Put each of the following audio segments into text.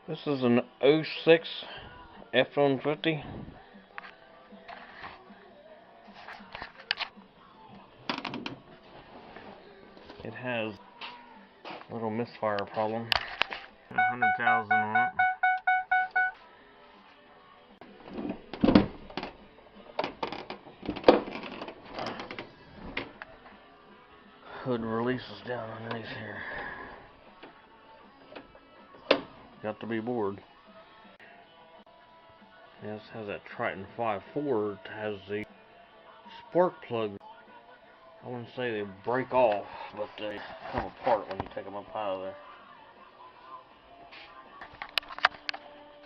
This is an '06 F-150. It has a little misfire problem. 100,000 on it. Hood releases down underneath here. Got to be bored. This has that Triton 5.4. It has the spark plug. I wouldn't say they break off, but they come apart when you take them up out of there.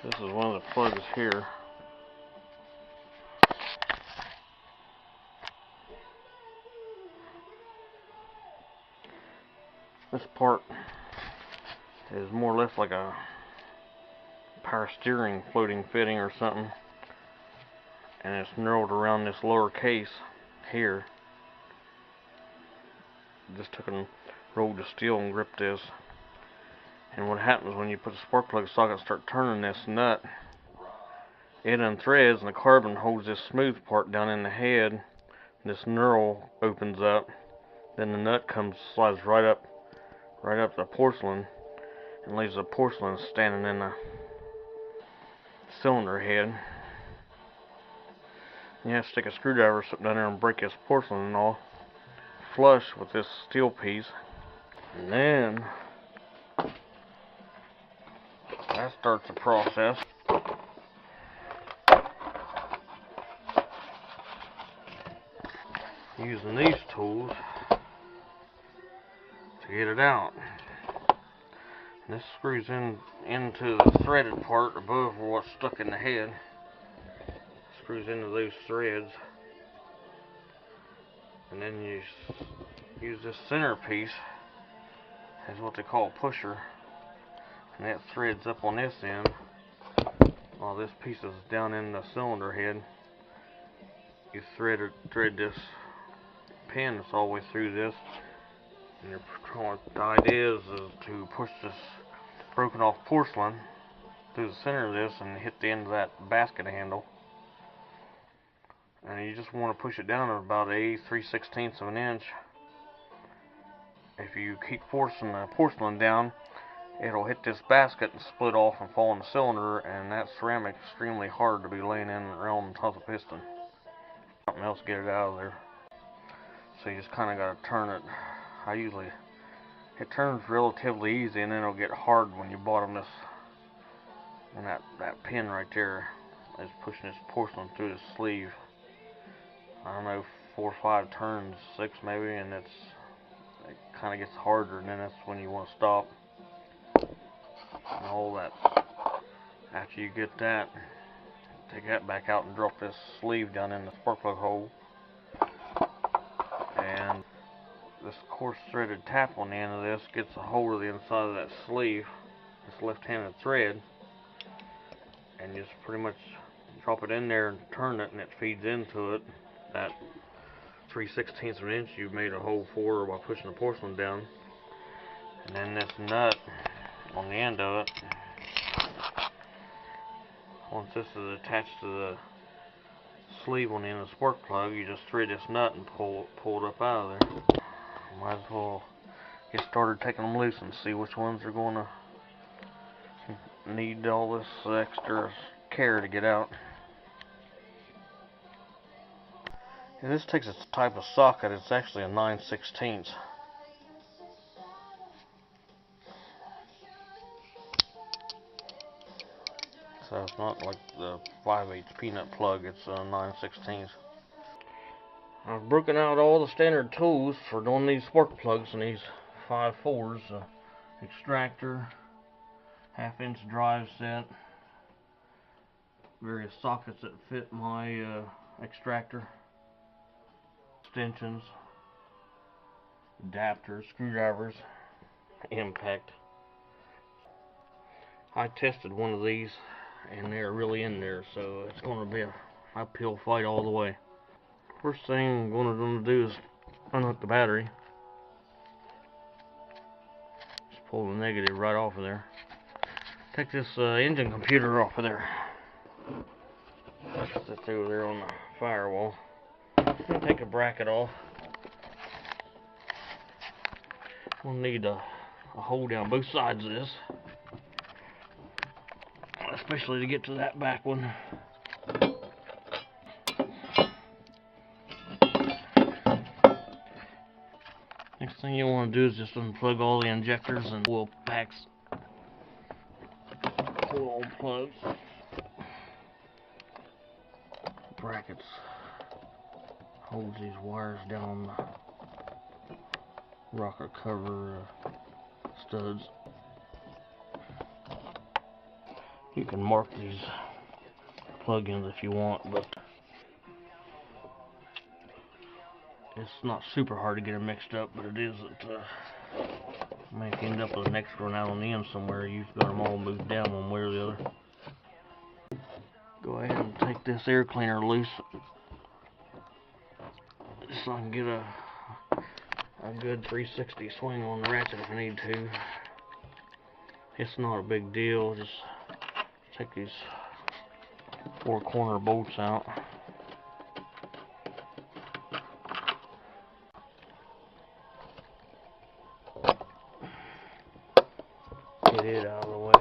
This is one of the plugs here. This part is more or less like a power steering floating fitting or something, and it's knurled around this lower case here. Just took and rolled the steel and gripped this. And what happens when you put the spark plug socket and start turning this nut, it unthreads and the carbon holds this smooth part down in the head. This knurl opens up, then the nut slides right up the porcelain and leaves the porcelain standing in the cylinder head. You have to stick a screwdriver or something down there and break this porcelain off flush with this steel piece, and then that starts the process. Using these tools to get it out. And this screws into the threaded part above what's stuck in the head. Screws into those threads, and then you use this center piece as what they call a pusher, and that threads up on this end while this piece is down in the cylinder head. You thread this pin that's all the way through this, and the idea is to push this broken off porcelain through the center of this and hit the end of that basket handle. And you just want to push it down at about 3/16 of an inch. If you keep forcing the porcelain down, it'll hit this basket and split off and fall in the cylinder, and that ceramic is extremely hard to be laying in around the top of the piston. Something else to get it out of there. So you just kind of got to turn it. It turns relatively easy, and then it'll get hard when you bottom this. And that pin right there is pushing this porcelain through the sleeve. I don't know, 4 or 5 turns, 6 maybe, and it kind of gets harder, and then that's when you want to stop. And all that. After you get that, take that back out and drop this sleeve down in the spark plug hole. And this coarse threaded tap on the end of this gets a hold of the inside of that sleeve, this left-handed thread, and you just pretty much drop it in there and turn it, and it feeds into it. That 3/16 of an inch you've made a hole for by pushing the porcelain down. And then this nut on the end of it, once this is attached to the sleeve on the end of the spark plug, you just thread this nut and pull it up out of there. Might as well get started taking them loose and see which ones are going to need all this extra care to get out. And this takes a type of socket. It's actually a 9/16. So it's not like the 5/8 peanut plug, it's a 9/16. I've broken out all the standard tools for doing these spark plugs and these 5.4s. Extractor, 1/2-inch drive set, various sockets that fit my extractor, extensions, adapters, screwdrivers, impact. I tested one of these and they're really in there, so it's going to be an uphill fight all the way. First thing I'm going to do is unhook the battery. Just pull the negative right off of there. Take this engine computer off of there. That's over there on the firewall. And take a bracket off. We'll need a hole down both sides of this, especially to get to that back one. Next thing you want to do is just unplug all the injectors and oil packs. Oil plugs. Brackets holds these wires down on the rocker cover studs. You can mark these plug-ins if you want, but it's not super hard to get them mixed up, but it isn't. May end up with an extra one out on the end somewhere. You've got them all moved down one way or the other. Go ahead and take this air cleaner loose, so I can get a good 360 swing on the ratchet if I need to. It's not a big deal. Just take these 4 corner bolts out. Get it out of the way.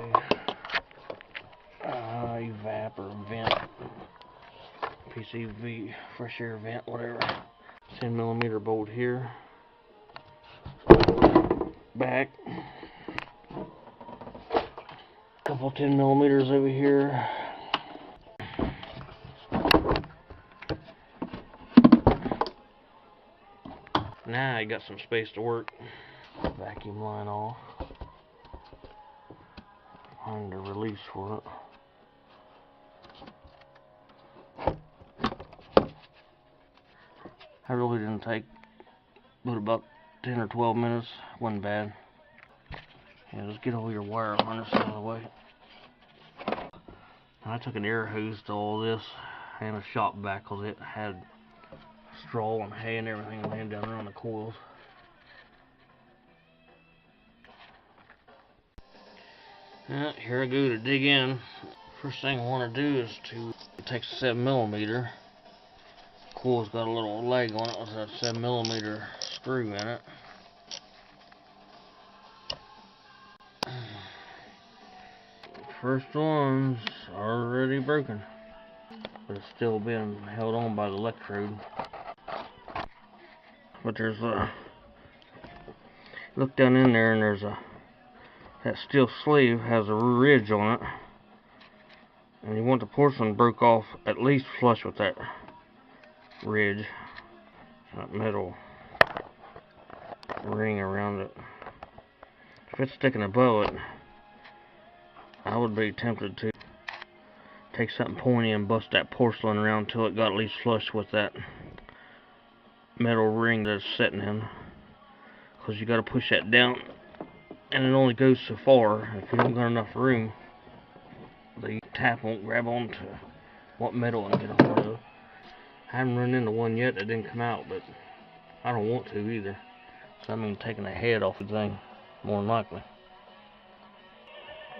Evap or vent, PCV, fresh air vent, whatever. 10mm bolt here. Back. Couple 10mm over here. Now you got some space to work. Vacuum line off. Find the release for it. I really didn't take but about 10 or 12 minutes. Wasn't bad. Yeah, just get all your wire harness out of the way. And I took an air hose to all this and a shop vac because it had straw and hay and everything laying down there on the coils. Here I go to dig in. First thing I want to do is to take 7mm. Coil's got a little leg on it with a 7mm screw in it. First one's already broken, but it's still being held on by the electrode. But there's a look down in there, and there's that steel sleeve has a ridge on it, and you want the porcelain broke off at least flush with that ridge, that metal ring around it. If it's sticking above it, I would be tempted to take something pointy and bust that porcelain around until it got at least flush with that metal ring that it's sitting in, because you got to push that down, and it only goes so far. If you don't got enough room, the tap won't grab onto what metal and get a hold of. I haven't run into one yet that didn't come out, but I don't want to either. So I'm going to taking the head off the thing, more than likely.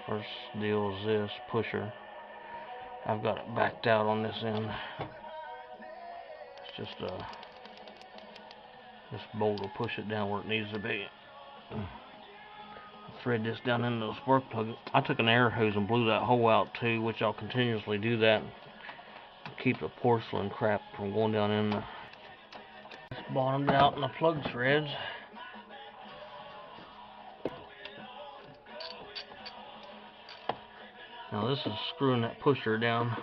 First deal is this pusher. I've got it backed out on this end. It's just this bolt will push it down where it needs to be. Thread this down into the spark plug. I took an air hose and blew that hole out too, which I'll continuously do that. Keep the porcelain crap from going down in the... It's bottomed out in the plug threads. Now this is screwing that pusher down,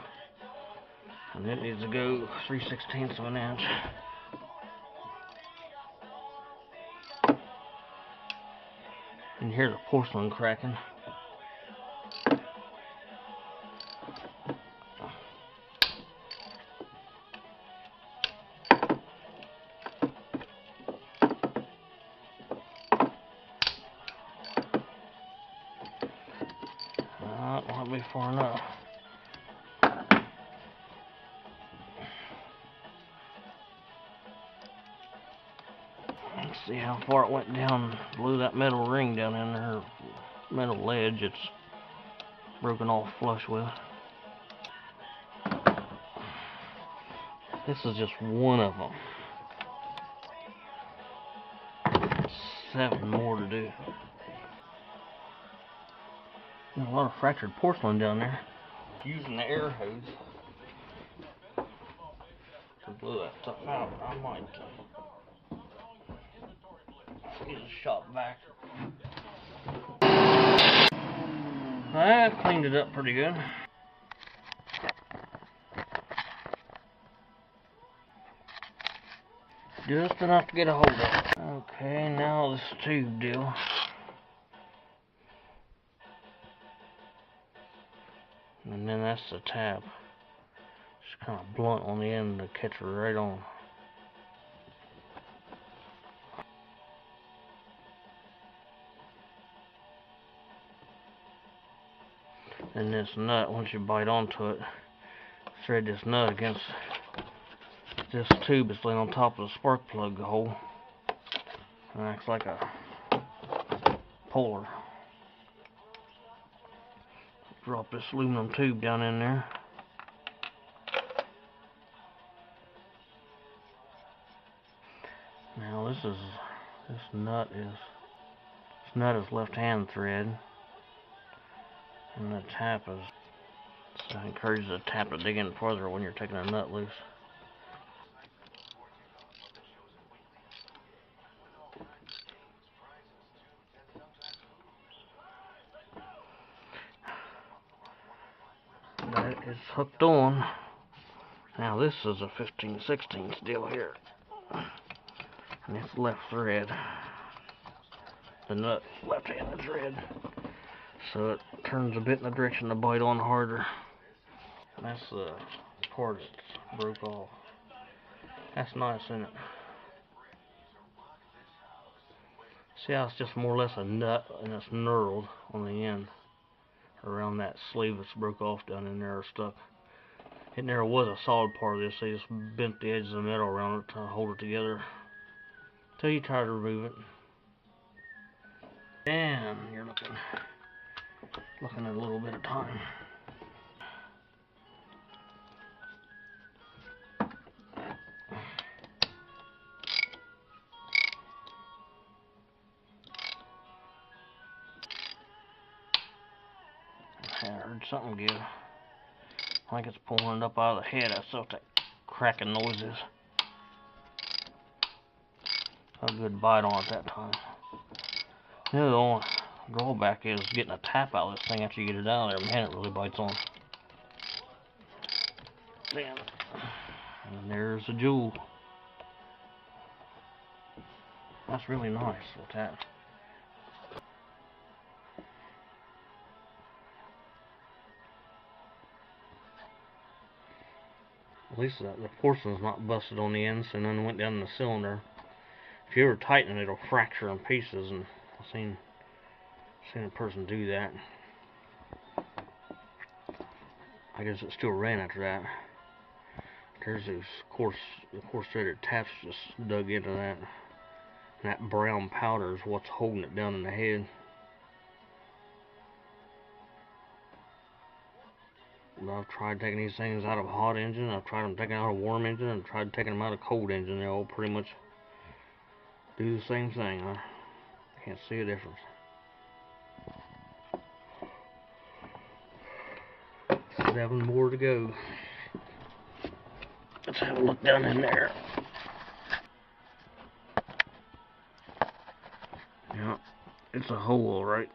and it needs to go 3/16 of an inch. And you hear the porcelain cracking. Won't be far enough. Let's see how far it went down. Blew that metal ring down in there, metal ledge. It's broken off flush with. This is just one of them. 7 more to do. There's a lot of fractured porcelain down there. Using the air hose to blow that stuff out, I might get a shot back. I cleaned it up pretty good. Just enough to get a hold of it. Okay, now this tube deal. And then that's the tab. Just kind of blunt on the end to catch it right on. And this nut, once you bite onto it, thread this nut against this tube that's laying on top of the spark plug hole. And it acts like a puller. Drop this aluminum tube down in there. Now this nut is left hand thread, and the tap is. So I encourage the tap to dig in further when you're taking a nut loose. That is hooked on. Now this is a 15/16 deal here, and it's left thread. The nut left-handed thread, so it turns a bit in the direction to bite on harder. And that's the part that broke off. That's nice, isn't it? See how it's just more or less a nut, and it's knurled on the end around that sleeve that's broke off down in there or stuck. It never was a solid part of this. They just bent the edges of the metal around it to hold it together until you try to remove it. And you're looking at a little bit of time. I heard something give. I think it's pulling it up out of the head. That's what that cracking noise is. A good bite on it that time. The only drawback is getting a tap out of this thing after you get it out of there. Man, it really bites on. Damn. And there's a jewel. That's really nice with that. At least the porcelain's not busted on the ends and then went down in the cylinder. If you ever tighten it, it'll fracture in pieces, and I've seen a person do that. I guess it still ran after that. There's those coarse threaded taps just dug into that. And that brown powder is what's holding it down in the head. I've tried taking these things out of a hot engine, I've tried them taking out of a warm engine, and tried taking them out of a cold engine. They all pretty much do the same thing. I can't see a difference. Seven more to go. Let's have a look down in there. Yeah, it's a hole, right?